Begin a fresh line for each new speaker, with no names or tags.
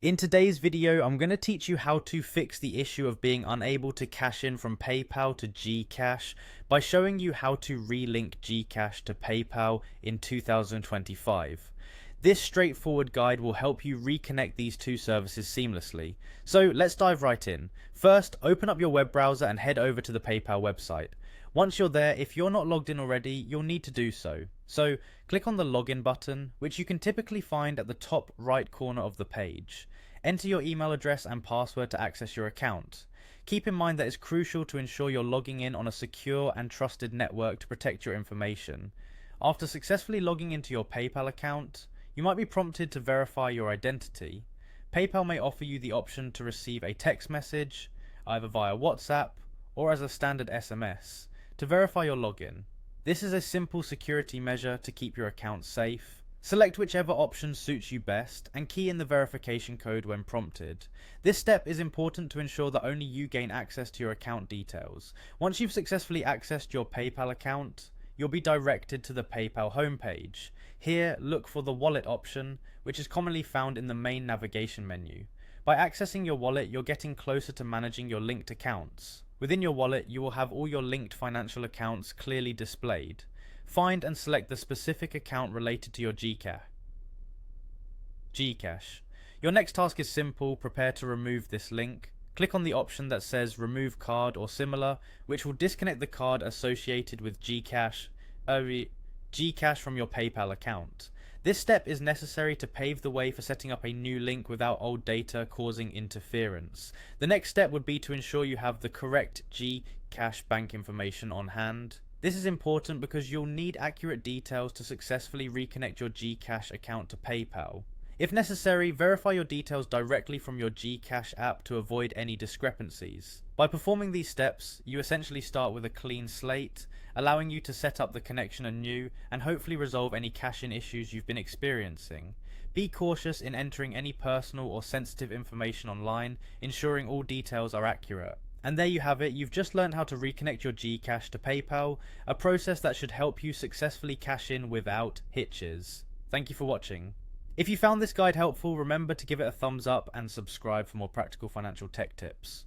In today's video, I'm going to teach you how to fix the issue of being unable to cash in from PayPal to Gcash by showing you how to relink Gcash to PayPal in 2025. This straightforward guide will help you reconnect these two services seamlessly. So let's dive right in. First, open up your web browser and head over to the PayPal website. Once you're there, if you're not logged in already, you'll need to do so. So click on the login button, which you can typically find at the top right corner of the page. Enter your email address and password to access your account. Keep in mind that it's crucial to ensure you're logging in on a secure and trusted network to protect your information. After successfully logging into your PayPal account, you might be prompted to verify your identity. PayPal may offer you the option to receive a text message, either via WhatsApp or as a standard SMS, to verify your login. This is a simple security measure to keep your account safe. Select whichever option suits you best and key in the verification code when prompted. This step is important to ensure that only you gain access to your account details. Once you've successfully accessed your PayPal account, you'll be directed to the PayPal homepage. Here, look for the wallet option, which is commonly found in the main navigation menu. By accessing your wallet, you're getting closer to managing your linked accounts. Within your wallet, you will have all your linked financial accounts clearly displayed. Find and select the specific account related to your Gcash. Your next task is simple: prepare to remove this link. Click on the option that says remove card or similar, which will disconnect the card associated with Gcash from your PayPal account. This step is necessary to pave the way for setting up a new link without old data causing interference. The next step would be to ensure you have the correct Gcash bank information on hand. This is important because you'll need accurate details to successfully reconnect your Gcash account to PayPal. If necessary, verify your details directly from your Gcash app to avoid any discrepancies. By performing these steps, you essentially start with a clean slate, allowing you to set up the connection anew and hopefully resolve any cash-in issues you've been experiencing. Be cautious in entering any personal or sensitive information online, ensuring all details are accurate. And there you have it. You've just learned how to reconnect your Gcash to PayPal, a process that should help you successfully cash in without hitches. Thank you for watching. If you found this guide helpful, remember to give it a thumbs up and subscribe for more practical financial tech tips.